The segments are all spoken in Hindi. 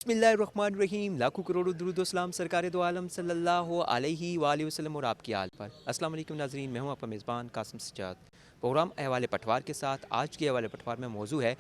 बिस्मिल्लाहिर्रहमानिर्रहीम। लाखों करोड़ों दुरूद व सलाम सरकार दो आलम सल्लल्लाहु अलैहि वसल्लम और आपकी आल पर। अस्सलाम वालेकुम नाज़रीन, मैं हूं आपका मेज़बान कासिम सज्जाद। प्रोग्राम अहवाल पटवार के साथ आज के अहवाल पटवार में मौजू है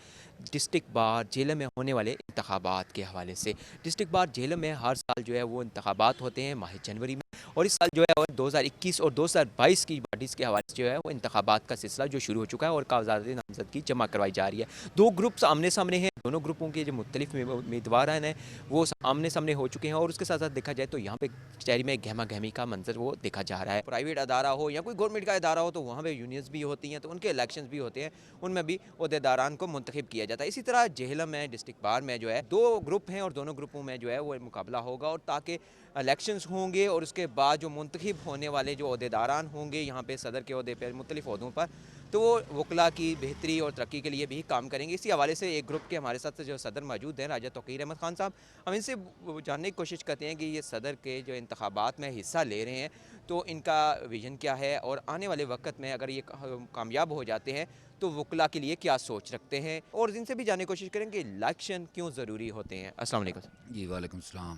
डिस्ट्रिक्ट बार झेलम में होने वाले इंतखाबात के हवाले से। डिस्ट्रिक्ट बार झेलम में हर साल जो है वो इंतखाबात होते हैं माह जनवरी में, और इस साल जो है 2021 और 2022 की बॉडीज़ के हवाले से जो है वो इंतखाबात का सिलसिला जो शुरू हो चुका है और कागजात नामजदगी जमा करवाई जा रही है। दो ग्रुप्स आमने सामने हैं, दोनों ग्रुपों के जो मुख्तलिफ उम्मीदवार हैं वो आमने सामने हो चुके हैं, और उसके साथ साथ देखा जाए तो यहाँ पे शहरी में गहमा गहमी का मंजर वो देखा जा रहा है। प्राइवेट अदारा हो या कोई गवर्नमेंट का अदारा हो तो वहाँ पे यूनियंस भी होती हैं, तो उनके इलेक्शंस भी होते हैं, उनमें भी अहदेदारान को मुंतखब किया जाता है। इसी तरह झेलम में डिस्ट्रिक्ट बार में जो है दो ग्रुप हैं और दोनों ग्रुपों में जो है वो मुकाबला होगा, और ताकि इलेक्शंस होंगे और उसके बाद जो मुंतखब होने वाले जो अहदेदारान होंगे यहाँ पे सदर के अहदे पर मुख्तलिफ अहदों पर, तो वो वकला की बेहतरी और तरक्की के लिए भी काम करेंगे। इसी हवाले से एक ग्रुप के हमारे साथ जो सदर मौजूद हैं राजा तौकीर अहमद खान साहब, हम इनसे जानने की कोशिश करते हैं कि ये सदर के जो इंतखाबात में हिस्सा ले रहे हैं तो इनका विजन क्या है, और आने वाले वक्त में अगर ये कामयाब हो जाते हैं तो वकला के लिए क्या सोच रखते हैं, और इनसे भी जानने की कोशिश करें कि इलेक्शन क्यों ज़रूरी होते हैं। अस्सलाम वालेकुम। जी वालेकुम सलाम।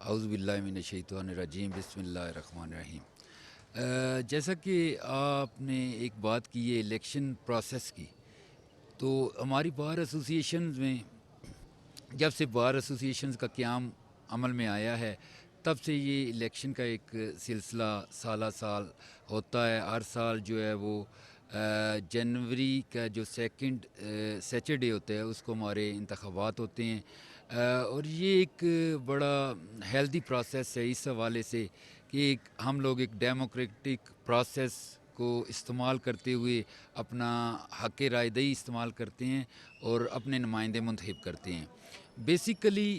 औज़ुबिल्लाहि मिनश्शैतानिर्रजीम बिस्मिल्लाहिर्रहमानिर्रहीम। जैसा कि आपने एक बात की है इलेक्शन प्रोसेस की, तो हमारी बार एसोसिएशंस में जब से बार एसोसिएशंस का क़याम अमल में आया है तब से ये इलेक्शन का एक सिलसिला साला साल होता है। हर साल जो है वो जनवरी का जो सेकंड सैटरडे होता है उसको हमारे इंतखाबात होते हैं। और ये एक बड़ा हेल्दी प्रोसेस है इस हवाले से कि हम लोग एक डेमोक्रेटिक प्रोसेस को इस्तेमाल करते हुए अपना हक़ रायदही इस्तेमाल करते हैं और अपने नुमाइंदे मुंतखब करते हैं। बेसिकली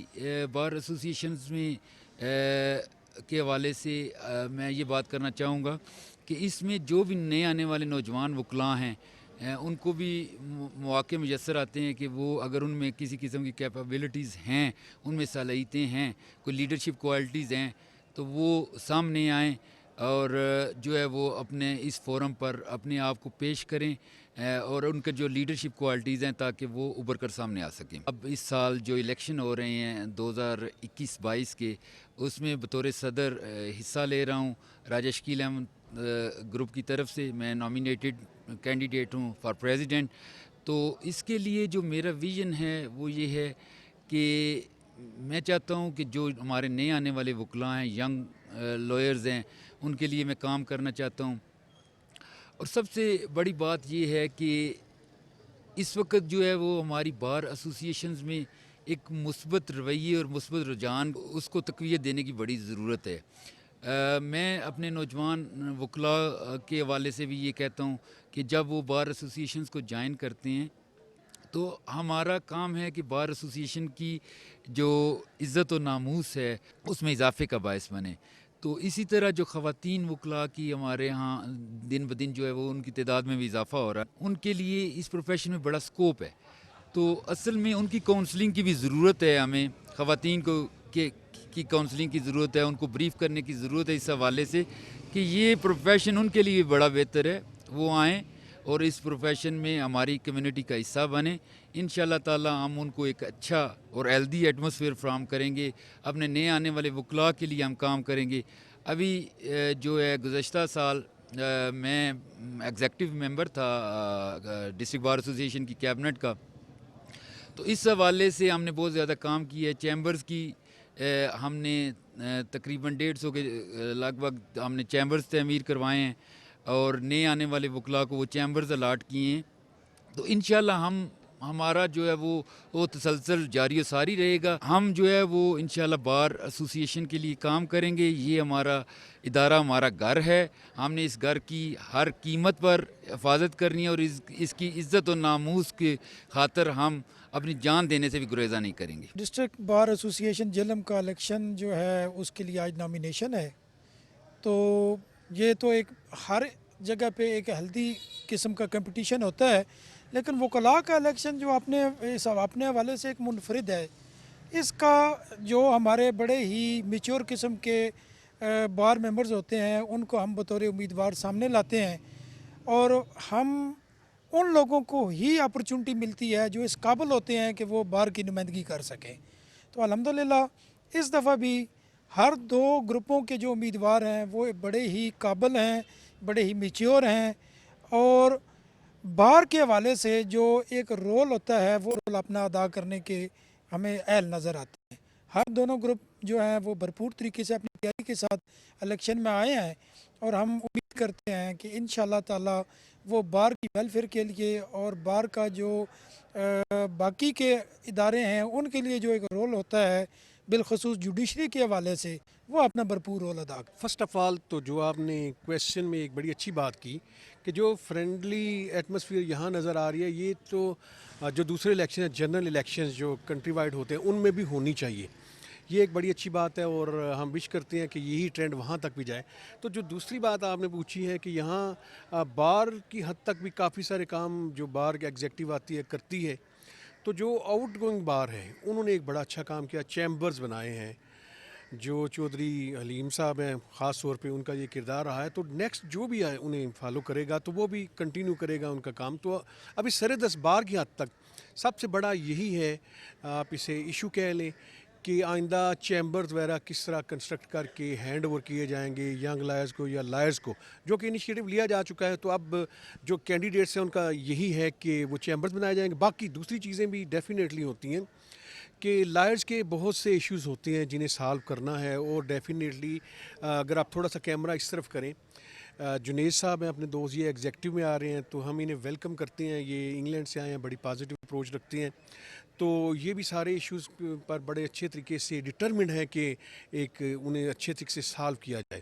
बार एसोसिएशंस में के हवाले से मैं ये बात करना चाहूँगा कि इसमें जो भी नए आने वाले नौजवान वकला हैं उनको भी मौक़े मुयस्सर आते हैं कि वो अगर उनमें किसी किस्म की कैपेबिलिटीज़ हैं, उनमें सलाहियतें हैं, कोई लीडरशिप क्वालिटीज़ हैं, तो वो सामने आएँ और जो है वो अपने इस फोरम पर अपने आप को पेश करें और उनके जो लीडरशिप क्वालिटीज़ हैं ताकि वो उभर कर सामने आ सकें। अब इस साल जो इलेक्शन हो रहे हैं 2021-22 के, उसमें बतौर सदर हिस्सा ले रहा हूँ। राजा शकील अहमद ग्रुप की तरफ से मैं नॉमिनेटेड कैंडिडेट हूँ फॉर प्रेसिडेंट। तो इसके लिए जो मेरा विज़न है वो ये है कि मैं चाहता हूँ कि जो हमारे नए आने वाले वकला हैं, यंग लॉयर्स हैं, उनके लिए मैं काम करना चाहता हूँ। और सबसे बड़ी बात ये है कि इस वक्त जो है वो हमारी बार एसोसिएशंस में एक मुस्बत रवैये और मुस्बत रुझान उसको तक़वियत देने की बड़ी ज़रूरत है। मैं अपने नौजवान वकला के हवाले से भी ये कहता हूँ कि जब वो बार एसोसिएशंस को ज्वाइन करते हैं तो हमारा काम है कि बार एसोसिएशन की जो इज़्ज़त व नामूस है उसमें इजाफ़े का बायस बने। तो इसी तरह जो ख़वातीन वकला की हमारे यहाँ दिन ब दिन जो है वो उनकी तादाद में भी इजाफ़ा हो रहा है, उनके लिए इस प्रोफेशन में बड़ा स्कोप है। तो असल में उनकी काउंसलिंग की भी ज़रूरत है, हमें ख़वातीन को की काउंसलिंग की ज़रूरत है, उनको ब्रीफ़ करने की ज़रूरत है इस हवाले से कि ये प्रोफेशन उनके लिए बड़ा बेहतर है, वो आएँ और इस प्रोफेशन में हमारी कम्युनिटी का हिस्सा बने। इंशाअल्लाह ताला हम उनको एक अच्छा और हेल्दी एटमॉस्फेयर फ्राहम करेंगे। अपने नए आने वाले वकला के लिए हम काम करेंगे। अभी जो है गुज़श्ता साल मैं एग्ज़ेक्टिव मेंबर था डिस्ट्रिक्ट बार एसोसिएशन की कैबिनेट का। तो इस हवाले से हमने बहुत ज़्यादा काम किया है। चैम्बर्स की हमने तकरीबन 150 के लगभग हमने चैम्बर्स तमीर करवाए हैं और नए आने वाले वकला को वो चैम्बर्स अलाट किए हैं। तो इंशाअल्लाह हमारा जो है वो तसलसल जारी व सारी रहेगा। हम जो है वो इंशाअल्लाह बार एसोसिएशन के लिए काम करेंगे। ये हमारा इदारा हमारा घर है, हमने इस घर की हर कीमत पर हिफाजत करनी है और इसकी इज़्ज़त और नामूस के खातिर हम अपनी जान देने से भी गुरेज़ा नहीं करेंगे। डिस्ट्रिक्ट बार एसोसिएशन झेलम का इलेक्शन जो है उसके लिए आज नॉमिनेशन है। तो ये तो एक हर जगह पे एक हेल्दी किस्म का कंपटीशन होता है, लेकिन वकला का इलेक्शन जो अपने हवाले से एक मुनफरिद है। इसका जो हमारे बड़े ही मेच्योर किस्म के बार मेंबर्स होते हैं उनको हम बतौर उम्मीदवार सामने लाते हैं, और हम उन लोगों को ही अपॉर्चुनिटी मिलती है जो इस काबिल होते हैं कि वो बार की नुमाइंदगी कर सकें। तो अल्हम्दुलिल्लाह इस दफ़ा भी हर दो ग्रुपों के जो उम्मीदवार हैं वो बड़े ही काबिल हैं, बड़े ही मैच्योर हैं, और बार के हवाले से जो एक रोल होता है वो रोल अपना अदा करने के हमें अहल नज़र आते हैं। हर दोनों ग्रुप जो हैं वो भरपूर तरीके से अपनी तैयारी के साथ इलेक्शन में आए हैं, और हम उम्मीद करते हैं कि इंशाअल्लाह ताला वो बार की वेलफेयर के लिए और बार का जो बाकी के इदारे हैं उनके लिए जो एक रोल होता है बिलखसूस जुडिशरी के हवाले से, वो अपना भरपूर रोल अदा करें। फ़र्स्ट ऑफ़ ऑल तो जो आपने क्वेश्चन में एक बड़ी अच्छी बात की कि जो फ्रेंडली एटमॉस्फेयर यहाँ नज़र आ रही है, ये तो जो दूसरे इलेक्शन है, जनरल इलेक्शंस जो कंट्री वाइड होते हैं उनमें भी होनी चाहिए। ये एक बड़ी अच्छी बात है और हम विश करते हैं कि यही ट्रेंड वहाँ तक भी जाए। तो जो दूसरी बात आपने पूछी है कि यहाँ बार की हद तक भी काफ़ी सारे काम जो बार की एग्जेक्टिव आती है करती है, तो जो आउट गोइंग बार है उन्होंने एक बड़ा अच्छा काम किया, चैम्बर्स बनाए हैं। जो चौधरी हलीम साहब हैं ख़ास तौर पे उनका ये किरदार रहा है, तो नेक्स्ट जो भी आए उन्हें फॉलो करेगा तो वो भी कंटिन्यू करेगा उनका काम। तो अभी सरे 10 बार की हद तक सबसे बड़ा यही है, आप इसे इशू कह लें कि आइंदा चैम्बर्स वगैरह किस तरह कंस्ट्रक्ट करके हैंड ओवर किए जाएंगे यंग लायर्स को या लायर्स को, जो कि इनिशिएटिव लिया जा चुका है। तो अब जो कैंडिडेट्स हैं उनका यही है कि वो चैम्बर्स बनाए जाएंगे। बाकी दूसरी चीज़ें भी डेफिनेटली होती हैं कि लायर्स के बहुत से इश्यूज़ होते हैं जिन्हें सॉल्व करना है, और डेफिनेटली अगर आप थोड़ा सा कैमरा इस तरफ करें, जुनेद साहब हैं अपने दोस्त, ये एग्जेक्टिव में आ रहे हैं तो हम इन्हें वेलकम करते हैं। ये इंग्लैंड से आए हैं, बड़ी पॉजिटिव अप्रोच रखते हैं, तो ये भी सारे इश्यूज़ पर बड़े अच्छे तरीके से डिटर्मिंड है कि एक उन्हें अच्छे तरीके से सॉल्व किया जाए।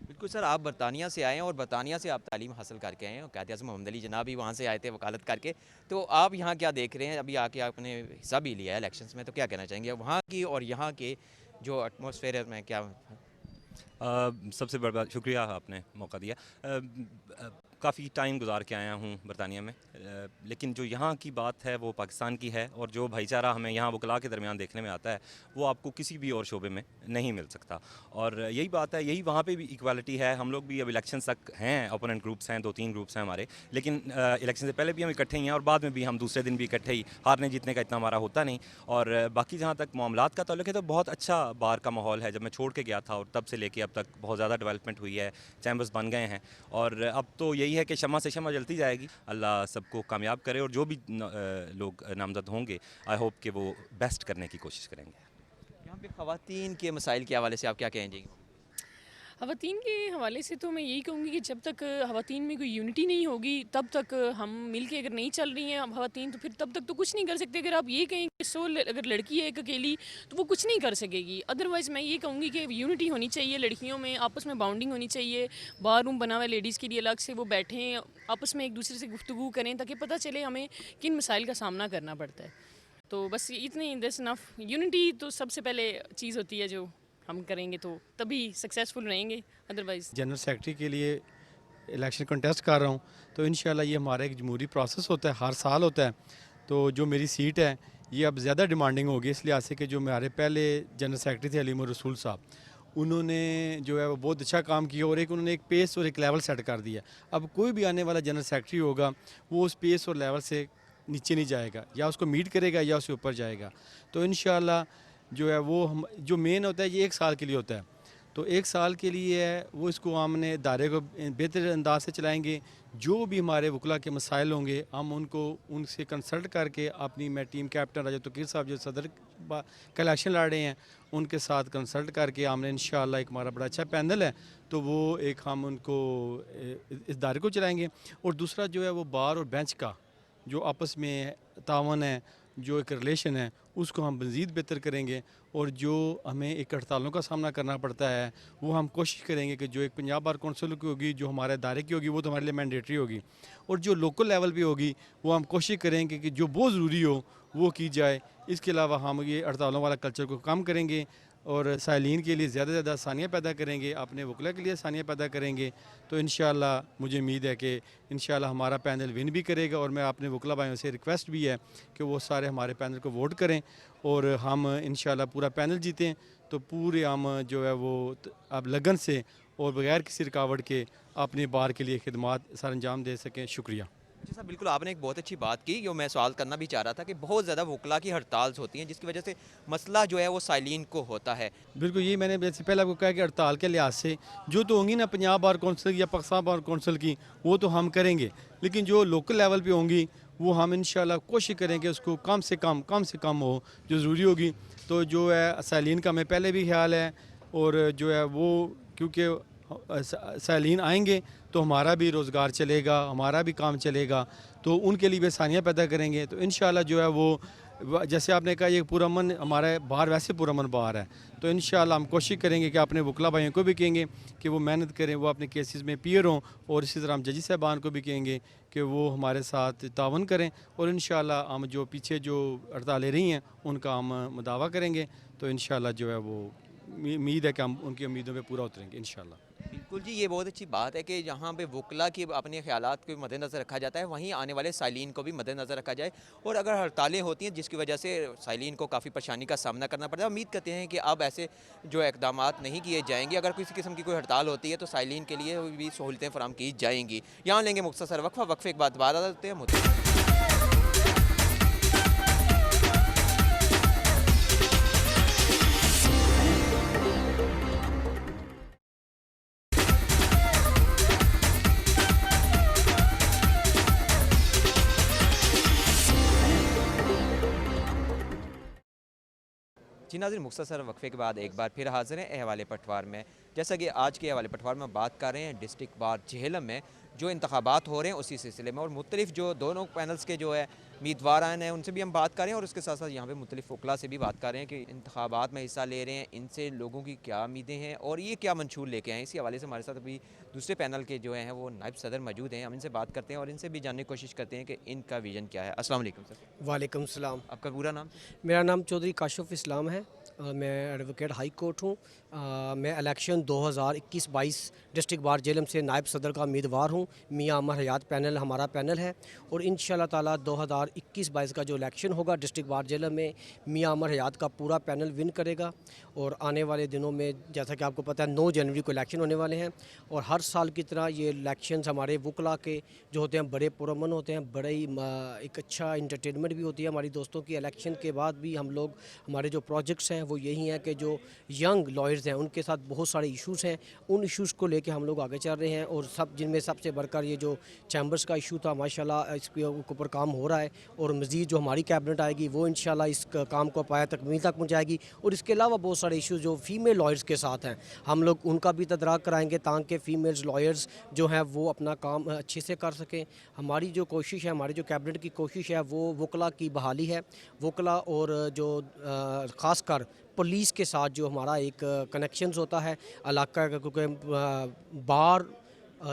बिल्कुल सर, आप बरतानिया से आए हैं और बरतानिया से आप तालीम हासिल करके आए हैं, और कायद-ए-आज़म मोहम्मद अली जनाब भी वहाँ से आए थे वकालत करके। तो आप यहाँ क्या देख रहे हैं? अभी आके आपने हिस्सा भी लिया है इलेक्शंस में, तो क्या कहना चाहेंगे वहाँ की और यहाँ के जो एटमॉस्फेयर में क्या? सबसे बड़ा बात, शुक्रिया आपने मौका दिया। काफ़ी टाइम गुजार के आया हूँ बरतानिया में, लेकिन जो यहाँ की बात है वो पाकिस्तान की है, और जो भाईचारा हमें यहाँ वकला के दरमियान देखने में आता है वो आपको किसी भी और शोबे में नहीं मिल सकता। और यही बात है, यही वहाँ पे भी इक्वालिटी है। हम लोग भी अब इलेक्शन तक हैं, ओपोनेंट ग्रुप्स हैं, 2-3 ग्रुप्स हैं हमारे, लेकिन इलेक्शन से पहले भी हम इकट्ठे ही हैं और बाद में भी हम दूसरे दिन भी इकट्ठे ही। हारने जीतने का इतना हमारा होता नहीं। और बाकी जहाँ तक मामलात का ताल्लुक है तो बहुत अच्छा बार का माहौल है। जब मैं छोड़ के गया था और तब से लेके अब तक बहुत ज़्यादा डेवलपमेंट हुई है, चैम्बर्स बन गए हैं, और अब तो यही है कि शम्मा से शम्मा जलती जाएगी। अल्लाह सबको कामयाब करे, और जो भी लोग नामजद होंगे आई होप कि वो बेस्ट करने की कोशिश करेंगे। यहाँ पे ख़वातीन के मसाइल के हवाले से आप क्या कहेंगे? ख़वातीन के हवाले से तो मैं यही कहूँगी कि जब तक ख़वातीन में कोई यूनिटी नहीं होगी तब तक हम मिल के अगर नहीं चल रही हैं ख़वातीन, तो फिर तब तक तो कुछ नहीं कर सकते। अगर आप ये कहें कि अगर लड़की है एक अकेली तो वो कुछ नहीं कर सकेगी। अदरवाइज़ मैं ये कहूँगी कि यूनिटी होनी चाहिए, लड़कियों में आपस में बाउंडिंग होनी चाहिए। बार रूम बना हुआ है लेडीज़ के लिए अलग से, वो बैठें आपस में एक दूसरे से गुफ्तगू करें ताकि पता चले हमें किन मसाइल का सामना करना पड़ता है। तो बस इतनी दिस इनफ। यूनिटी तो सबसे पहले चीज़ होती है जो हम करेंगे तो तभी सक्सेसफुल रहेंगे, अदरवाइज़। जनरल सेक्रेटरी के लिए इलेक्शन कंटेस्ट कर रहा हूँ, तो इंशाल्लाह ये हमारा एक जमहूरी प्रोसेस होता है, हर साल होता है। तो जो मेरी सीट है ये अब ज़्यादा डिमांडिंग होगी, इस लिहाज से कि जो हमारे पहले जनरल सेक्रेटरी थे अलीम रसूल साहब, उन्होंने जो है वो बहुत अच्छा काम किया और एक उन्होंने एक पेस और एक लेवल सेट कर दिया। अब कोई भी आने वाला जनरल सेक्रेटरी होगा वो उस पेस और लेवल से नीचे नहीं जाएगा, या उसको मीट करेगा या उसके ऊपर जाएगा। तो इंशाल्लाह जो है वो हम जो मेन होता है ये 1 साल के लिए होता है, तो 1 साल के लिए है वो इसको हमने दायरे को बेहतर अंदाज से चलाएंगे। जो भी हमारे वकला के मसाइल होंगे हम उनको उनसे कंसल्ट करके अपनी, मैं टीम कैप्टन राजा तकीर साहब जो सदर का इलेक्शन लड़ रहे हैं उनके साथ कंसल्ट करके हमने इंशाअल्लाह एक हमारा बड़ा अच्छा पैनल है, तो वो एक हम उनको इस दायरे को चलाएँगे। और दूसरा जो है वो बार और बेंच का जो आपस में तावन है, जो एक रिलेशन है, उसको हम मज़ीद बेहतर करेंगे। और जो हमें एक हड़तालों का सामना करना पड़ता है वो हम कोशिश करेंगे कि जो एक पंजाब बार कौंसिल की होगी, जो हमारे दायरे की होगी, वो तो हमारे लिए मैंडेटरी होगी, और जो लोकल लेवल पे होगी वो हम कोशिश करेंगे कि जो बहुत ज़रूरी हो वो की जाए। इसके अलावा हम ये हड़तालों वाला कल्चर को कम करेंगे और साइलिन के लिए ज़्यादा से ज़्यादा आसानियाँ पैदा करेंगे, अपने वकला के लिए आसानियाँ पैदा करेंगे। तो इंशाअल्लाह मुझे उम्मीद है कि इंशाअल्लाह हमारा पैनल विन भी करेगा। और मैं अपने वकला भाइयों से रिक्वेस्ट भी है कि वो सारे हमारे पैनल को वोट करें और हम इंशाअल्लाह पूरा पैनल जीतें, तो पूरे हम जो है वो अब लगन से और बगैर किसी रुकावट के अपने बार के लिए खिदमात सर अंजाम दे सकें। शुक्रिया। जी साहब, बिल्कुल आपने एक बहुत अच्छी बात की, जो मैं सवाल करना भी चाह रहा था कि बहुत ज़्यादा वकला की हड़ताल होती हैं जिसकी वजह से मसला जो है वो साइलिन को होता है। बिल्कुल, ये मैंने जैसे पहले आपको कहा कि हड़ताल के लिहाज से जो तो होंगी ना पंजाब बार कौंसिल या पाकिस्तान बार कौंसिल की, वो तो हम करेंगे, लेकिन जो लोकल लेवल पे होंगी वो हम इंशाल्लाह कोशिश करेंगे उसको कम से कम हो जो ज़रूरी होगी। तो जो है साइलिन का हमें पहले भी ख्याल है, और जो है वो क्योंकि साइलिन आएंगे तो हमारा भी रोज़गार चलेगा, हमारा भी काम चलेगा, तो उनके लिए भी आसानियाँ पैदा करेंगे। तो इंशाल्लाह जो है वो जैसे आपने कहा ये पुरअमन हमारे बाहर वैसे पुरअमन बाहर है, तो इंशाल्लाह हम कोशिश करेंगे कि अपने वकला भाइयों को भी कहेंगे कि वो मेहनत करें, वो अपने केसेस में पीयर हों, और इसी तरह हम जजी साहबान को भी कहेंगे कि वो हमारे साथ तावन करें, और इंशाल्लाह हम जो पीछे जो हड़तालें रही हैं उनका हम मुदावा करेंगे। तो इंशाल्लाह जो है वो उम्मीद है कि हम उनकी उम्मीदों पे पूरा उतरेंगे इंशाल्लाह। बिल्कुल जी, ये बहुत अच्छी बात है कि जहाँ पे वकला की अपने ख्यालात को मद्देनज़र रखा जाता है, वहीं आने वाले साइलिन को भी मद्देनज़र रखा जाए। और अगर हड़तालें होती हैं जिसकी वजह से साइलिन को काफ़ी परेशानी का सामना करना पड़ता है, उम्मीद करते हैं कि अब ऐसे जो इकदामात नहीं किए जाएंगे। अगर किसी किस्म की कोई हड़ताल होती है तो साइलिन के लिए भी सहूलतें फराम की जाएंगी। यहाँ लेंगे मुख्तसर वक्फा, वक्फे के बाद दोबारा आते हैं। जी नाज़रीन, मुख्तसर वक्फे के बाद एक बार फिर हाज़िर हैं हवाले पटवार में। जैसा कि आज के हवाले पटवार में बात कर रहे हैं डिस्ट्रिक्ट बार झेलम में जो इंतखाबात हो रहे हैं उसी सिलसिले में, और मुख्तलिफ जो दोनों पैनल्स के जो है उम्मीदवार हैं उनसे भी हम बात कर रहे हैं, और उसके साथ साथ यहाँ पे मुख्तलिफ वकला से भी बात कर रहे हैं कि इंतखाबात में हिस्सा ले रहे हैं, इनसे लोगों की क्या उम्मीदें हैं और ये क्या मंशूर लेके आए हैं। इसी हवाले से हमारे साथ अभी दूसरे पैनल के जो हैं वो नायब सदर मौजूद हैं, हम इनसे बात करते हैं और इनसे भी जानने की कोशिश करते हैं कि इनका विजन क्या है। अस्सलाम वालेकुम सर। वालेकुम सलाम। आपका पूरा नाम? मेरा नाम चौधरी काशिफ इस्लाम है। मैं एडवोकेट हाई कोर्ट हूँ। मैं इलेक्शन 2021-22 डिस्ट्रिक्ट बार जेलम से नायब सदर का उम्मीदवार हूँ। मियाँ अमर हयात पैनल हमारा पैनल है, और इंशाल्लाह ताला 2021-22 का जो इलेक्शन होगा डिस्ट्रिक्ट बार जेलम में मियाँ अमर हयात का पूरा पैनल विन करेगा। और आने वाले दिनों में जैसा कि आपको पता है 9 जनवरी को इलेक्शन होने वाले हैं, और हर साल की तरह ये इलेक्शंस हमारे वकला के जो होते हैं बड़े पुरअमन होते हैं, बड़े ही एक अच्छा इंटरटेनमेंट भी होती है हमारी दोस्तों की। इलेक्शन के बाद भी हम लोग हमारे जो प्रोजेक्ट्स हैं वो यही हैं कि जो यंग लॉयर्स हैं उनके साथ बहुत सारे इश्यूज़ हैं, उन इश्यूज़ को लेके हम लोग आगे चल रहे हैं, और सब जिनमें सबसे बढ़कर ये जो चैम्बर्स का इशू था माशाल्लाह इसके ऊपर काम हो रहा है, और मज़ीद जो हमारी कैबिनेट आएगी वो इंशाल्लाह इस काम को पाया तकमील तक पहुँचाएगी। और इसके अलावा बहुत सारे इशूज़ जो फ़ीमेल लॉयर्स के साथ हैं हम लोग उनका भी तदराक कराएँगे ताकि फ़ीमेल्स लॉयर्स जो हैं वो अपना काम अच्छे से कर सकें। हमारी जो कोशिश है, हमारी जो कैबिनेट की कोशिश है वो वकला की बहाली है। वकला और जो ख़ासकर पुलिस के साथ जो हमारा एक कनेक्शंस होता है इलाका का, क्योंकि बार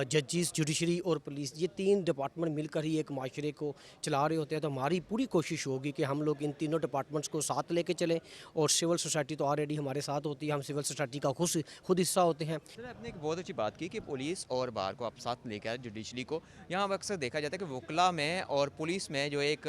जजिस जुडिशरी और पुलिस ये 3 डिपार्टमेंट मिलकर ही एक माशरे को चला रहे होते हैं। तो हमारी पूरी कोशिश होगी कि हम लोग इन तीनों डिपार्टमेंट्स को साथ लेके चलें, और सिविल सोसाइटी तो ऑलरेडी हमारे साथ होती है, हम सिविल सोसाइटी का खुद हिस्सा होते हैं। सर, आपने एक बहुत अच्छी बात की कि पुलिस और बार को आप साथ लेकर आए जुडिशरी को। यहाँ अक्सर देखा जाता है कि वकला में और पुलिस में जो एक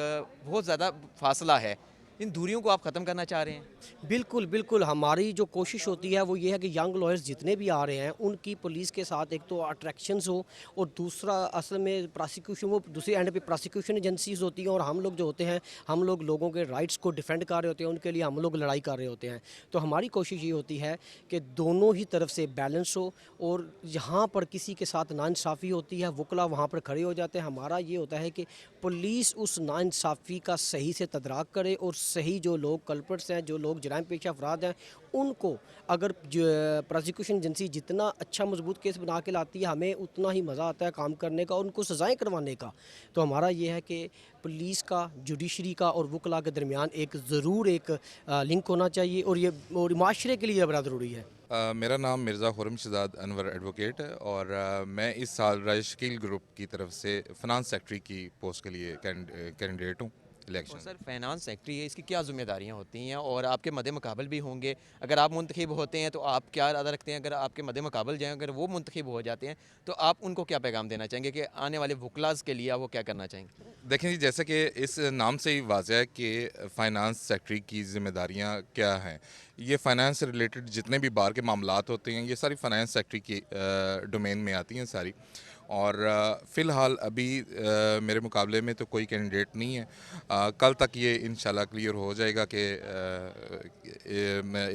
बहुत ज़्यादा फासला है, इन दूरियों को आप ख़त्म करना चाह रहे हैं? बिल्कुल बिल्कुल, हमारी जो कोशिश होती है वो ये है कि यंग लॉयर्स जितने भी आ रहे हैं उनकी पुलिस के साथ एक तो अट्रैक्शंस हो, और दूसरा असल में प्रोसिक्यूशन, वो दूसरे एंड पे प्रोसिक्यूशन एजेंसीज होती हैं, और हम लोग जो होते हैं हम लोग लोगों के राइट्स को डिफेंड कर रहे होते हैं, उनके लिए हम लोग लड़ाई कर रहे होते हैं। तो हमारी कोशिश ये होती है कि दोनों ही तरफ से बैलेंस हो, और जहाँ पर किसी के साथ नाइंसाफ़ी होती है वकला वहाँ पर खड़े हो जाते हैं। हमारा ये होता है कि पुलिस उस नाइंसाफ़ी का सही से तदराक करे, और सही जो लोग कल्प्रिट्स हैं, जो लोग जराइम पेशा अफराद हैं, उनको अगर प्रोसिक्यूशन एजेंसी जितना अच्छा मजबूत केस बना के लाती है हमें उतना ही मज़ा आता है काम करने का, उनको सज़ाएं करवाने का। तो हमारा ये है कि पुलिस का, जुडिशरी का और वकला के दरमियान एक ज़रूर एक लिंक होना चाहिए, और ये और माशरे के लिए बड़ा ज़रूरी है। मेरा नाम मिर्ज़ा खुरम शहजाद अनवर एडवोकेट है, और मैं इस साल राय शकील ग्रुप की तरफ से फ़िनांस सेक्रेटरी की पोस्ट के लिए कैंडिडेट हूँ और इलेक्शन। सर, फाइनेंस सेक्रेटरी है, इसकी क्या ज़िम्मेदारियाँ होती हैं और आपके मद्दे मुकाबल भी होंगे? अगर आप मुंतखब होते हैं तो आप क्या इरादा रखते हैं? अगर आपके मद्दे मुकाबल जाएँ, अगर वो मुंतखब हो जाते हैं तो आप उनको क्या पैगाम देना चाहेंगे कि आने वाले वकलाज़ के लिए वो क्या करना चाहेंगे? देखें जी, जैसे कि इस नाम से ही वाज़ह है कि फ़ाइनेंस सेक्रेटरी की ज़िम्मेदारियाँ क्या हैं। ये फ़ाइनेंस से रिलेटेड जितने भी बार के मामलात होते हैं ये सारी फ़ाइनेंस सेक्रेटरी की डोमेन में आती हैं सारी। और फ़िलहाल अभी मेरे मुकाबले में तो कोई कैंडिडेट नहीं है। कल तक ये इंशाल्लाह क्लियर हो जाएगा कि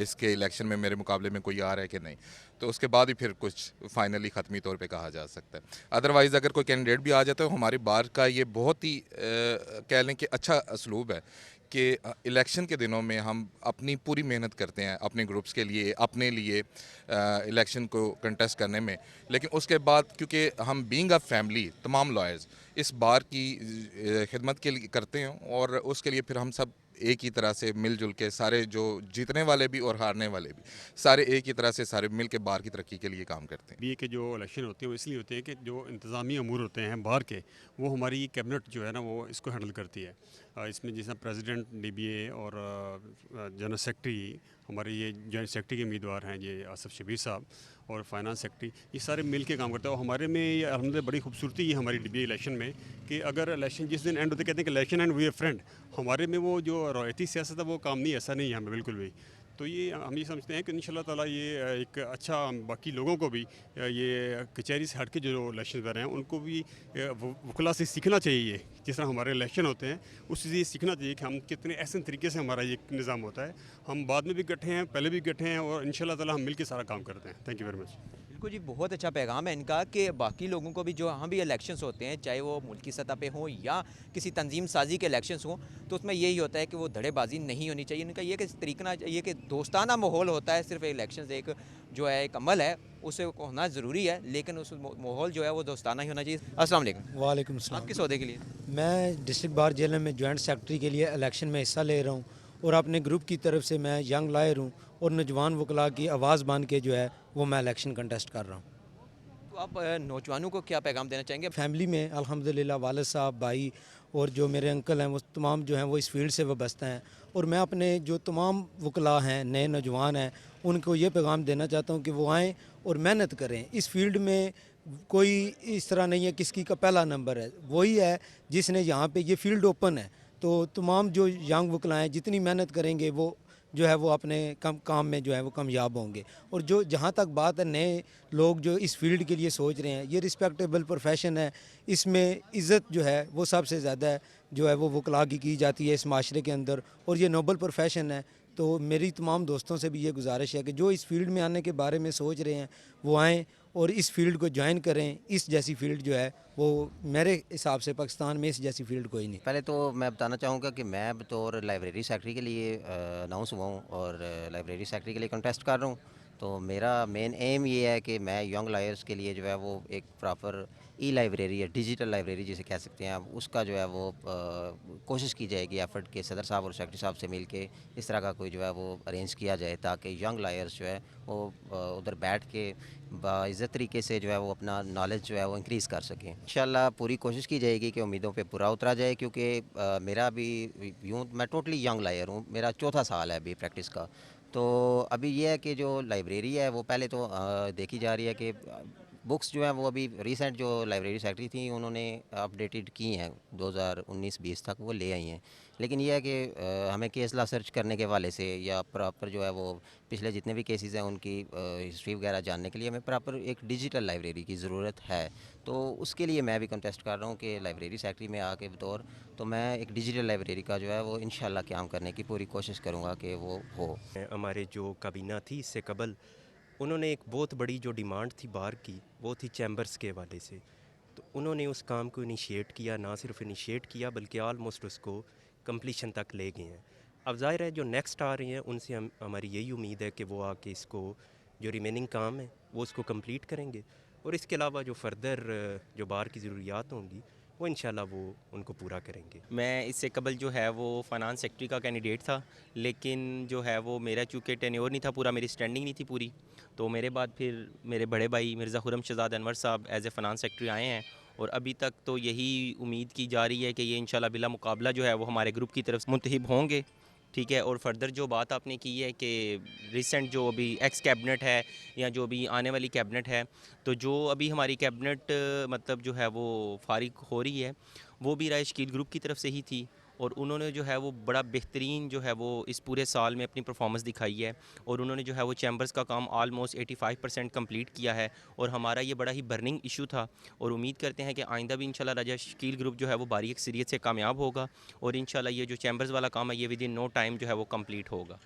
इसके इलेक्शन में मेरे मुकाबले में कोई आ रहा है कि नहीं, तो उसके बाद ही फिर कुछ फाइनली ख़त्मी तौर पे कहा जा सकता है। अदरवाइज़ अगर कोई कैंडिडेट भी आ जाता है, हमारी बार का ये बहुत ही कह लें कि अच्छा असलूब है कि इलेक्शन के दिनों में हम अपनी पूरी मेहनत करते हैं अपने ग्रुप्स के लिए, अपने लिए इलेक्शन को कंटेस्ट करने में, लेकिन उसके बाद क्योंकि हम बीइंग अ फैमिली तमाम लॉयर्स इस बार की खिदमत के लिए करते हैं, और उसके लिए फिर हम सब एक ही तरह से मिलजुल के सारे, जो जीतने वाले भी और हारने वाले भी, सारे एक ही तरह से सारे मिल के बार की तरक्की के लिए काम करते हैं। बी ए के जो इलेक्शन होते हैं वो इसलिए होते हैं कि जो इंतज़ामी अमूर होते हैं बाहर के, वो हमारी कैबिनेट जो है ना वो इसको हैंडल करती है। इसमें जैसा प्रेसिडेंट डीबीए और जनरल सेक्रेटरी, हमारे ये जॉइंट सेक्रेटरी के उम्मीदवार हैं ये आसिफ शबीर साहब, और फाइनेंस सेक्रेटरी, ये सारे मिल के काम करते हैं। और हमारे में ये अल्हम्दुलिल्लाह बड़ी खूबसूरती है हमारी डीबीए इलेक्शन में कि अगर इलेक्शन जिस दिन एंड होते कहते हैं कि election and we are friend, हमारे में वो जो रवायती सियासत है वो काम नहीं, ऐसा नहीं है हमें बिल्कुल भी। तो ये हम ये समझते हैं कि इंशाल्लाह ताला ये एक अच्छा, बाकी लोगों को भी ये कचहरी से हट के जो इलेक्शन कर रहे हैं उनको भी वकला से सीखना चाहिए। जिस तरह हमारे इलेक्शन होते हैं उससे ये सीखना चाहिए कि हम कितने ऐसे तरीके से हमारा ये निज़ाम होता है। हम बाद में भी इकट्ठे हैं, पहले भी इकट्ठे हैं, और इंशाल्लाह ताला हम मिल के सारा काम करते हैं। Thank you very much. बिल्कुल जी, बहुत अच्छा पैगाम है इनका कि बाकी लोगों को भी, जो यहाँ भी इलेक्शंस होते हैं चाहे वो मुल्की सतह पे हों या किसी तंजीम साजी के इलेक्शंस हों, तो उसमें यही होता है कि वो धड़ेबाजी नहीं होनी चाहिए। इनका ये कि तरीका ये कि दोस्ताना माहौल होता है, सिर्फ इलेक्शंस एक जो है एक अमल है, उसे होना ज़रूरी है, लेकिन उस माहौल जो है वो दोस्ताना ही होना चाहिए। अस्सलाम वालेकुम। वालेकुम आप सलाम। किस ओहदे के लिए? मैं डिस्ट्रिक्ट बार जेल में जॉइंट सेक्रेटरी के लिए इलेक्शन में हिस्सा ले रहा हूँ, और अपने ग्रुप की तरफ से मैं यंग लायर हूँ, और नौजवान वकला की आवाज़ बन के जो है वो मैं इलेक्शन कंटेस्ट कर रहा हूँ। तो आप नौजवानों को क्या पैगाम देना चाहेंगे? फैमिली में अल्हम्दुलिल्लाह वालिद साहब, भाई और जो मेरे अंकल हैं वो तमाम जो हैं वो इस फील्ड से वाबस्ता हैं, और मैं अपने जो तमाम वकला हैं, नए नौजवान हैं, उनको ये पैगाम देना चाहता हूँ कि वो आएँ और मेहनत करें। इस फील्ड में कोई इस तरह नहीं है किसकी का पहला नंबर है, वही है जिसने यहाँ पे ये फील्ड ओपन है। तो तमाम जो यंग वकला हैं जितनी मेहनत करेंगे वो जो है वो अपने काम में जो है वो कामयाब होंगे। और जो जहाँ तक बात है नए लोग जो इस फील्ड के लिए सोच रहे हैं, ये रिस्पेक्टेबल प्रोफेशन है, इसमें इज़्ज़त जो है वो सबसे ज़्यादा जो है वो वकला की जाती है इस माशरे के अंदर, और ये नोबल प्रोफेशन है। तो मेरी तमाम दोस्तों से भी ये गुजारिश है कि जो इस फील्ड में आने के बारे में सोच रहे हैं वो आएँ और इस फील्ड को ज्वाइन करें। इस जैसी फील्ड जो है वो मेरे हिसाब से पाकिस्तान में इस जैसी फील्ड कोई नहीं। पहले तो मैं बताना चाहूँगा कि मैं बतौर लाइब्रेरी सेक्रेटरी के लिए अनाउंस हुआ हूँ और लाइब्रेरी सेक्रेटरी के लिए कंटेस्ट कर रहा हूँ। तो मेरा मेन एम ये है कि मैं यंग लायर्स के लिए जो है वो एक प्रॉपर ई लाइब्रेरी या डिजिटल लाइब्रेरी जिसे कह सकते हैं आप, उसका जो है वो कोशिश की जाएगी एफर्ट के सदर साहब और सेक्रेटरी साहब से मिल के इस तरह का कोई जो है वो अरेंज किया जाए, ताकि यंग लायर्स जो है वो उधर बैठ के बाइज़्ज़त तरीके से जो है वो अपना नॉलेज जो है वो इंक्रीज़ कर सकें। इंशाल्लाह पूरी कोशिश की जाएगी कि उम्मीदों पे पूरा उतरा जाए, क्योंकि मेरा भी यूँ मैं टोटली यंग लायर हूँ, मेरा चौथा साल है अभी प्रैक्टिस का। तो अभी ये है कि जो लाइब्रेरी है वो पहले तो देखी जा रही है कि बुक्स जो हैं वो अभी रिसेंट जो लाइब्रेरी सेक्रेटरी थी उन्होंने अपडेटेड की हैं 2019-20 तक वो ले आई हैं। लेकिन ये है कि हमें केस ला सर्च करने के हवाले से या प्रॉपर जो है वो पिछले जितने भी केसेस हैं उनकी हिस्ट्री वगैरह जानने के लिए हमें प्रॉपर एक डिजिटल लाइब्रेरी की ज़रूरत है। तो उसके लिए मैं भी कंटेस्ट कर रहा हूँ कि लाइब्रेरी सेक्रेटरी में आके बतौर, तो मैं एक डिजिटल लाइब्रेरी का जो है वो इंशाल्लाह क़याम करने की पूरी कोशिश करूँगा कि वो हो। हमारे जो काबीना थी इससे कबल उन्होंने एक बहुत बड़ी जो डिमांड थी बार की वो थी चैम्बर्स के हवाले से, तो उन्होंने उस काम को इनिशिएट किया, ना सिर्फ इनिशिएट किया बल्कि ऑलमोस्ट उसको कंप्लीशन तक ले गए हैं। अब ज़ाहिर है जो नेक्स्ट आ रही हैं उनसे हमारी यही उम्मीद है कि वो आके इसको जो रिमेनिंग काम है वो उसको कंप्लीट करेंगे, और इसके अलावा जो फर्दर जो बार की ज़रूरियात होंगी वो इंशाल्लाह वो उनको पूरा करेंगे। मैं इससे कबल जो है वो फाइनेंस सेक्रेटरी का कैंडिडेट था, लेकिन जो है वो मेरा चूँकि टेन्योर नहीं था पूरा, मेरी स्टैंडिंग नहीं थी पूरी, तो मेरे बाद फिर मेरे बड़े भाई मिर्ज़ा खुर्रम शहज़ाद अनवर साहब एज़ ए फाइनेंस सेक्रेटरी आए हैं, और अभी तक तो यही उम्मीद की जा रही है कि ये इंशाल्लाह बिला मुकाबला जो है वो हमारे ग्रुप की तरफ से मुंतखब होंगे। ठीक है, और फर्दर जो बात आपने की है कि रिसेंट जो अभी एक्स कैबिनेट है या जो अभी आने वाली कैबिनेट है, तो जो अभी हमारी कैबिनेट मतलब जो है वो फारिग हो रही है वो भी राय शकील ग्रुप की तरफ से ही थी, और उन्होंने जो है वो बड़ा बेहतरीन जो है वो इस पूरे साल में अपनी परफॉर्मेंस दिखाई है और उन्होंने जो है वो चैम्बर्स का काम ऑलमोस्ट 85% कंप्लीट किया है और हमारा ये बड़ा ही बर्निंग इशू था और उम्मीद करते हैं कि आइंदा भी इंशाल्लाह राजा शकील ग्रुप जो है वो बारी अक्सरियत से कामयाब होगा और इंशाल्लाह ये जो चैम्बर्स वाला काम है ये विद इन नो टाइम जो है वो कंप्लीट होगा।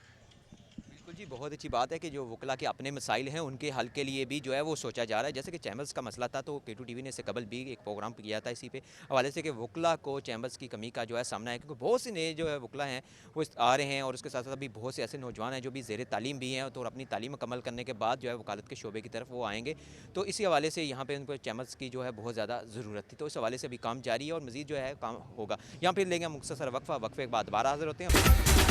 बिल्कुल जी, बहुत अच्छी बात है कि जो वकला के अपने मसाइल हैं उनके हल के लिए भी जो है वो सोचा जा रहा है। जैसे कि चैम्बर्स का मसला था तो K2 TV ने इससे कबल भी एक प्रोग्राम किया था इसी पे हवाले से कि वकला को चैम्बर्स की कमी का जो है सामना है, क्योंकि बहुत से नए जो है वकला हैं वो आ रहे हैं और उसके साथ साथ अभी बहुत से ऐसे नौजवान हैं जो भी ज़ेर तालीम भी हैं तो अपनी तालीम मुकम्मल करने के बाद जो है वकालत के शोबे की तरफ वो आएंगे। तो इसी हवाले से यहाँ पे उनको चैम्बर्स की जो है बहुत ज़्यादा ज़रूरत थी, तो इस हवाले से अभी काम जारी है और मज़ीद जो है काम होगा। यहाँ पर लेंगे मुख्तसर वक्फा, वक्फे के बाद दोबारा हाजिर होते हैं।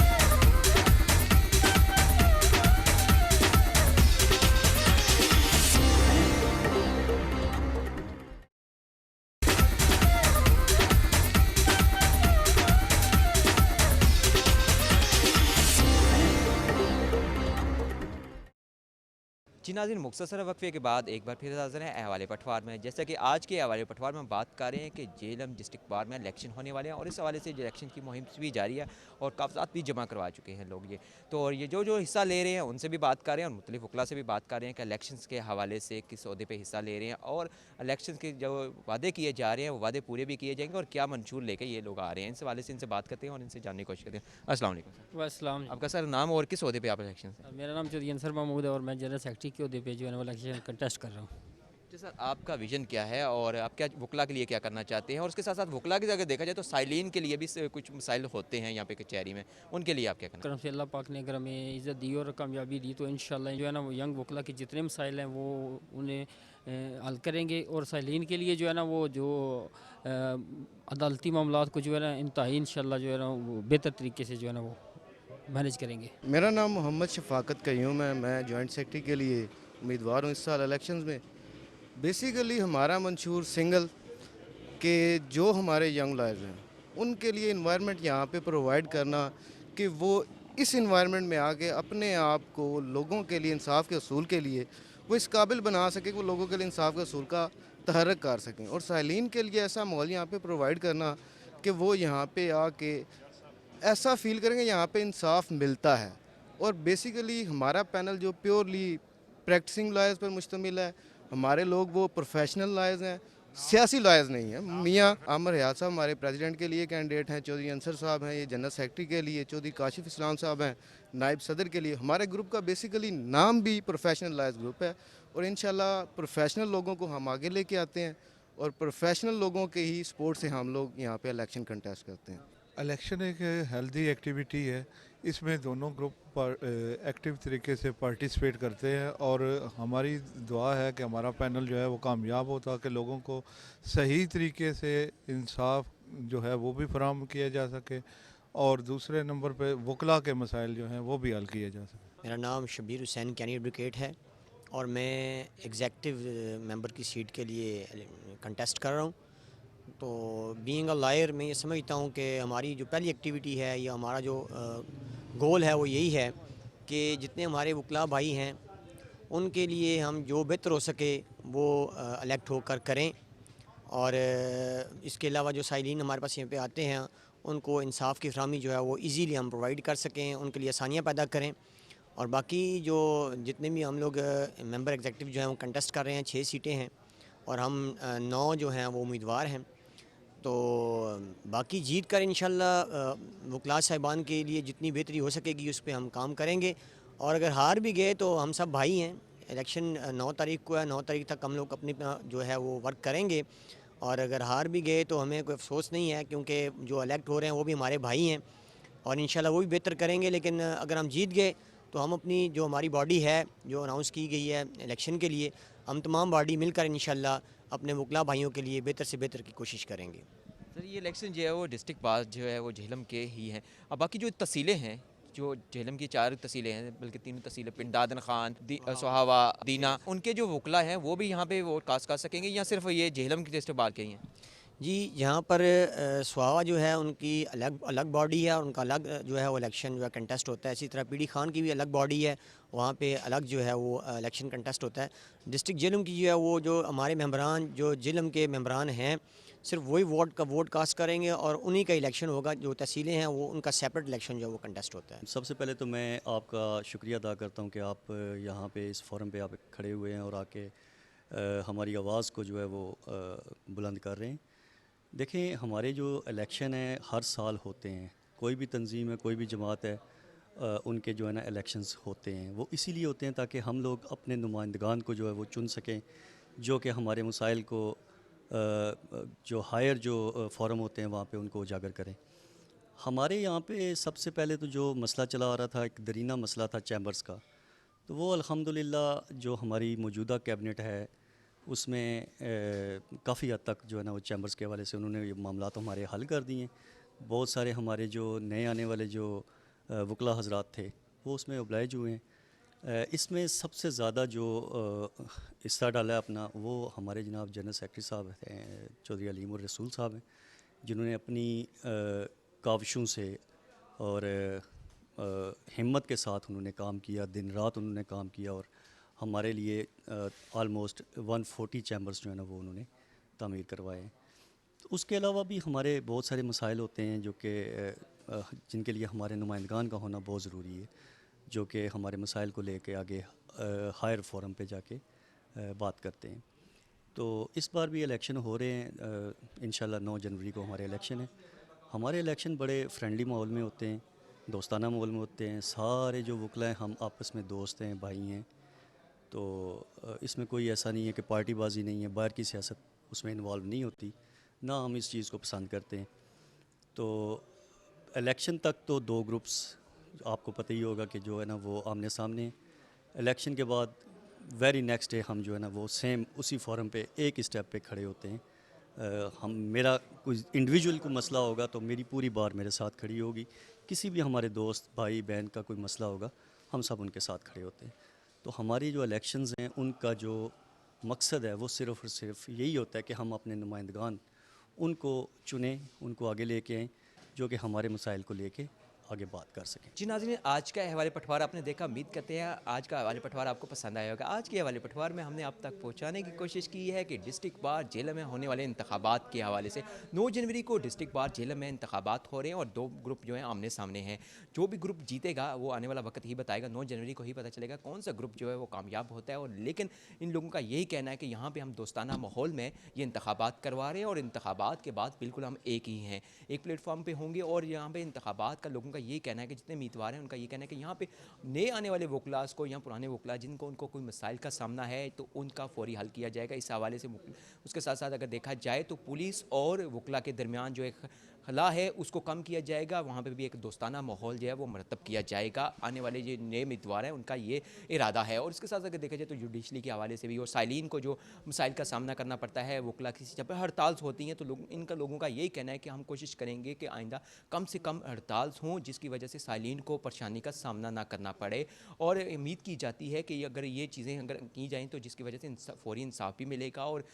जी नाज़रीन, मुख्तसर वक्फे के बाद एक बार फिर हाज़िर हैं अहवाले पटवार में। जैसा कि आज के अहवाले पटवार में हम बात कर रहे हैं कि जेहलम डिस्ट्रिक्ट बार में इलेक्शन होने वाले हैं और इस हवाले से इलेक्शन की मुहिम भी जारी है और कागजात भी जमा करवा चुके हैं लोग ये। तो और ये जो हिस्सा ले रहे हैं उनसे भी बात कर रहे हैं और मुख्तलिफ वकला से भी बात कर रहे हैं कि इलेक्शन के हवाले से किस अहदे पर हिस्सा ले रहे हैं और इलेक्शन के जो वादे किए जा रहे हैं वो वादे पूरे भी किए जाएंगे और क्या मंशूर लेकर ये लोग आ रहे हैं। इस हवाले से इनसे बात करते हैं और इनसे जानने की कोशिश करते हैं। अस्सलाम वालेकुम सर। वालेकुम। आपका सर नाम और किस अहदे पे आप इलेक्शन से? मेरा नाम चौधरी अंसर महमूद है और मैं जनरल सेक्रेटरी के अहदे पे जो है ना इलेक्शन कंटेस्ट कर रहा हूँ। जी सर, आपका विजन क्या है और आप क्या वकला के लिए क्या करना चाहते हैं और उसके साथ साथ वकला की अगर देखा जाए तो साइलिन के लिए भी कुछ मसाइल होते हैं यहाँ पे कचहरी में, उनके लिए आप क्या करना? करम से अल्लाह पाक ने अगर हमें इज़्ज़त दी और कामयाबी दी तो इंशाल्लाह जो है ना वो यंग वकला के जितने मसाइल हैं वो उन्हें हल करेंगे और साइलिन के लिए जो है ना वो जो अदालती मामलात को जो है ना इंतहाई इंशाल्लाह जो है ना वो बेहतर तरीके से जो है ना वो मैनेज करेंगे। मेरा नाम मोहम्मद शफाकत कयूम है, मैं जॉइंट सेक्रेटरी के लिए उम्मीदवार हूँ इस साल इलेक्शंस में। बेसिकली हमारा मंशूर सिंगल के जो हमारे यंग लॉयर्स हैं उनके लिए इन्वायरमेंट यहाँ पे प्रोवाइड करना कि वो इस इन्वायरमेंट में आके अपने आप को लोगों के लिए इंसाफ के असूल के लिए वो इस काबिल बना सके कि वो लोगों के लिए इंसाफ के असूल का तहरक कर सकें और साइलिन के लिए ऐसा माहौल यहाँ पे प्रोवाइड करना कि वो यहाँ पे आके ऐसा फील करेंगे यहाँ पे इंसाफ मिलता है। और बेसिकली हमारा पैनल जो प्योरली प्रैक्टिसिंग लॉयर्स पर मुश्तमिल है, हमारे लोग वो प्रोफेशनल लॉयर्स हैं, सियासी लॉयर्स नहीं हैं। मियाँ आमर हयात साहब हमारे प्रेसिडेंट के लिए कैंडिडेट हैं, चौधरी अंसर साहब हैं ये जनरल सेक्रेटरी के लिए, चौधरी काशिफ इस्लाम साहब हैं नायब सदर के लिए। हमारे ग्रुप का बेसिकली नाम भी प्रोफेशनल लॉयर्स ग्रुप है और इंशाल्लाह प्रोफेशनल लोगों को हम आगे लेके आते हैं और प्रोफेशनल लोगों के ही सपोर्ट से हम लोग यहाँ पे इलेक्शन कंटेस्ट करते हैं। इलेक्शन एक हेल्दी एक्टिविटी है, इसमें दोनों ग्रुप एक्टिव तरीके से पार्टिसिपेट करते हैं और हमारी दुआ है कि हमारा पैनल जो है वो कामयाब हो ताकि लोगों को सही तरीके से इंसाफ जो है वो भी फराहम किया जा सके और दूसरे नंबर पे वकला के मसाइल जो हैं वो भी हल किए जा सके। मेरा नाम शबीर हुसैन कैनी एडवोकेट है और मैं एग्जेक्टिव मेंबर की सीट के लिए कंटेस्ट कर रहा हूँ। तो बीइंग अ लॉयर मैं ये समझता हूँ कि हमारी जो पहली एक्टिविटी है या हमारा जो गोल है वो यही है कि जितने हमारे वकला भाई हैं उनके लिए हम जो बेहतर हो सके वो इलेक्ट होकर करें और इसके अलावा जो साइलिन हमारे पास यहाँ पे आते हैं उनको इंसाफ की फरहमी जो है वो इजीली हम प्रोवाइड कर सकें, उनके लिए आसानियाँ पैदा करें। और बाकी जो जितने भी हम लोग मेंबर एग्जेक्टिव जो हैं वो कंटेस्ट कर रहे हैं, 6 सीटें हैं और हम 9 जो हैं वो उम्मीदवार हैं। तो बाकी जीत कर इंशाल्लाह वकला साहिबान के लिए जितनी बेहतरी हो सकेगी उस पर हम काम करेंगे और अगर हार भी गए तो हम सब भाई हैं। इलेक्शन 9 तारीख को है, 9 तारीख तक हम लोग अपनी जो है वो वर्क करेंगे और अगर हार भी गए तो हमें कोई अफसोस नहीं है क्योंकि जो इलेक्ट हो रहे हैं वो भी हमारे भाई हैं और इंशाल्लाह वो भी बेहतर करेंगे। लेकिन अगर हम जीत गए तो हम अपनी जो हमारी बॉडी है जो अनाउंस की गई है इलेक्शन के लिए, हम तमाम बॉडी मिलकर इंशाल्लाह अपने वकला भाइयों के लिए बेहतर से बेहतर की कोशिश करेंगे। सर ये इलेक्शन जो है वो डिस्ट्रिक्ट बार जो है वो झेलम के ही हैं। अब बाकी जो तहसीलें हैं, जो झेलम की 4 तहसीलें हैं बल्कि 3 तहसीलें पिंड दादन खान सोहावा दीना, उनके जो वकला हैं वो भी यहाँ पे वोट कास्ट कर सकेंगे या सिर्फ ये झेलम के डिस्ट्रिक्ट बार के ही हैं? जी, यहाँ पर सुहावा जो है उनकी अलग बॉडी है और उनका अलग जो है वो इलेक्शन जो है कंटेस्ट होता है। इसी तरह पीडी खान की भी अलग बॉडी है, वहाँ पे अलग जो है वो इलेक्शन कंटेस्ट होता है। डिस्ट्रिक्ट झेलम की जो है वो जो हमारे मेंबरान जो झेलम के मेंबरान हैं सिर्फ वही वोट कास्ट करेंगे और उन्हीं का इलेक्शन होगा। जो तहसीलें हैं वो उनका सेपरेट इलेक्शन जो है वो कंटेस्ट होता है। सबसे पहले तो मैं आपका शुक्रिया अदा करता हूं कि आप यहाँ पे इस फोरम पे आप खड़े हुए हैं और आके हमारी आवाज़ को जो है वो बुलंद कर रहे हैं। देखें, हमारे जो इलेक्शन हैं हर साल होते हैं, कोई भी तंजीम है, कोई भी जमात है, उनके जो है ना इलेक्शंस होते हैं। वो इसीलिए होते हैं ताकि हम लोग अपने नुमाइंदगान को जो है वो चुन सकें, जो कि हमारे मसाइल को जो हायर जो फोरम होते हैं वहाँ पे उनको उजागर करें। हमारे यहाँ पे सबसे पहले तो जो मसला चला आ रहा था, एक दरीना मसला था चैम्बर्स का, तो वो अल्हम्दुलिल्लाह जो हमारी मौजूदा कैबिनेट है उसमें काफ़ी हद तक जो है ना वो चैम्बर्स के हवाले से उन्होंने ये मामला तो हमारे हल कर दिए। बहुत सारे हमारे जो नए आने वाले जो वकला हजरात थे वो उसमें ओब्लाइज हुए हैं। इसमें सबसे ज़्यादा जो हिस्सा डाला है अपना वो हमारे जनाब जनरल सेक्रेटरी साहब हैं, चौधरी अलीम उर रसूल साहब हैं, जिन्होंने अपनी काविशों से और हिम्मत के साथ उन्होंने काम किया, दिन रात उन्होंने काम किया और हमारे लिए आलमोस्ट 140 चैम्बर्स जो है ना वो उन्होंने तामीर करवाए हैं। तो उसके अलावा भी हमारे बहुत सारे मसाइल होते हैं जो कि जिनके लिए हमारे नुमाइंदगान का होना बहुत ज़रूरी है, जो कि हमारे मसाइल को लेके आगे हायर फोरम पे जाके बात करते हैं। तो इस बार भी इलेक्शन हो रहे हैं, इंशाल्लाह 9 जनवरी को हमारे इलेक्शन है। हमारे इलेक्शन बड़े फ्रेंडली माहौल में होते हैं, दोस्ताना माहौल में होते हैं। सारे जो वकला हैं हम आपस में दोस्त हैं, भाई हैं। तो इसमें कोई ऐसा नहीं है कि पार्टीबाजी नहीं है, बाहर की सियासत उसमें इन्वॉल्व नहीं होती, ना हम इस चीज़ को पसंद करते हैं। तो इलेक्शन तक तो 2 ग्रुप्स आपको पता ही होगा कि जो है ना वो आमने सामने। इलेक्शन के बाद वेरी नेक्स्ट डे हम जो है ना वो सेम उसी फोरम पे एक स्टेप पे खड़े होते हैं। मेरा कोई इंडिविजुअल को मसला होगा तो मेरी पूरी बार मेरे साथ खड़ी होगी, किसी भी हमारे दोस्त भाई बहन का कोई मसला होगा हम सब उनके साथ खड़े होते हैं। तो हमारी जो इलेक्शंस हैं उनका जो मकसद है वो सिर्फ़ और सिर्फ यही होता है कि हम अपने नुमाइंदगान उनको चुनें, उनको आगे लेके आएँ, जो कि हमारे मसाइल को लेके आगे बात कर सकें। जी नाज़रीन, आज का हवाले पटवार आपने देखा, उम्मीद करते हैं आज का हवाले पटवार आपको पसंद आया होगा। आज के हवाले पटवार में हमने आप तक पहुंचाने की कोशिश की है कि डिस्ट्रिक्ट बार जेल में होने वाले इंतखाबात के हवाले से 9 जनवरी को डिस्ट्रिक्ट बार जेल में इंतखाबात हो रहे हैं और 2 ग्रुप जो हैं आमने सामने हैं। जो भी ग्रुप जीतेगा वो आने वाला वक्त ही बताएगा, 9 जनवरी को ही पता चलेगा कौन सा ग्रुप जो है वो कामयाब होता है। और लेकिन इन लोगों का यही कहना है कि यहाँ पर हम दोस्ताना माहौल में ये इंतखाबात करवा रहे हैं और इंतखाबात के बाद बिल्कुल हम एक ही हैं, एक प्लेटफॉर्म पर होंगे। और यहाँ पर इंतखाबात का लोगों का यही कहना है कि जितने उम्मीदवार हैं उनका ये कहना है कि यहाँ पे नए आने वाले वकलास को या पुराने वकला जिनको उनको कोई मसाइल का सामना है तो उनका फौरी हल किया जाएगा। इस हवाले से उसके साथ साथ अगर देखा जाए तो पुलिस और वकला के दरमियान जो एक खला है उसको कम किया जाएगा, वहाँ पे भी एक दोस्ताना माहौल जो है वो मरतब किया जाएगा। आने वाले जो नए उम्मीदवार हैं उनका ये इरादा है। और इसके साथ अगर देखा जाए तो जुडिशली के हवाले से भी और साइलिन को जो मसाइल का सामना करना पड़ता है वकला की, जब हड़ताल होती हैं तो लोगों का यही कहना है कि हम कोशिश करेंगे कि आइंदा कम से कम हड़ताल हों जिसकी वजह से साइलिन को परेशानी का सामना ना करना पड़े। और उम्मीद की जाती है कि अगर ये चीज़ें अगर की जाएँ तो जिसकी वजह से फौरी इंसाफ भी मिलेगा और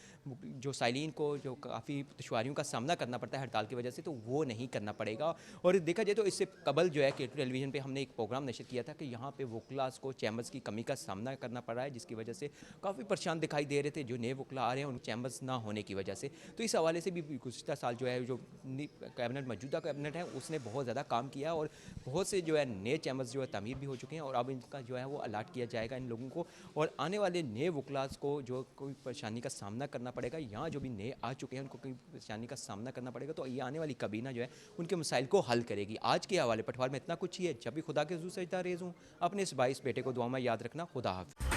जो साइलिन को जो काफ़ी दुश्वारियों का सामना करना पड़ता है हड़ताल की वजह से तो वो नहीं करना पड़ेगा। और देखा जाए तो इससे कबल जो है K2 टेलीविज़न पे हमने एक प्रोग्राम नशर किया था कि यहाँ पे वकलास को चैम्बर्स की कमी का सामना करना पड़ा है जिसकी वजह से काफ़ी परेशान दिखाई दे रहे थे जो नए वकला आ रहे हैं उन चैम्बर्स ना होने की वजह से। तो इस हवाले से भी गुज़िश्ता साल जो है जो कैबिनेट मौजूदा कैबिनेट है उसने बहुत ज़्यादा काम किया और बहुत से जो है नए चैम्बर्स जो है तामीर भी हो चुके हैं और अब इनका जो है वो अलाट किया जाएगा इन लोगों को। और आने वाले नए वकलास को जो कोई परेशानी का सामना करना पड़ेगा, यहाँ जो भी नए आ चुके हैं उनको कोई परेशानी का सामना करना पड़ेगा तो ये आने वाली कबीना जो है उनके मसाइल को हल करेगी। आज के हवाले पटवार में इतना कुछ ही है। जब भी खुदा के हुज़ूर सजदा रेज़ हूँ, अपने इस 22 बेटे को दुआ में याद रखना। खुदा हाफ़िज़।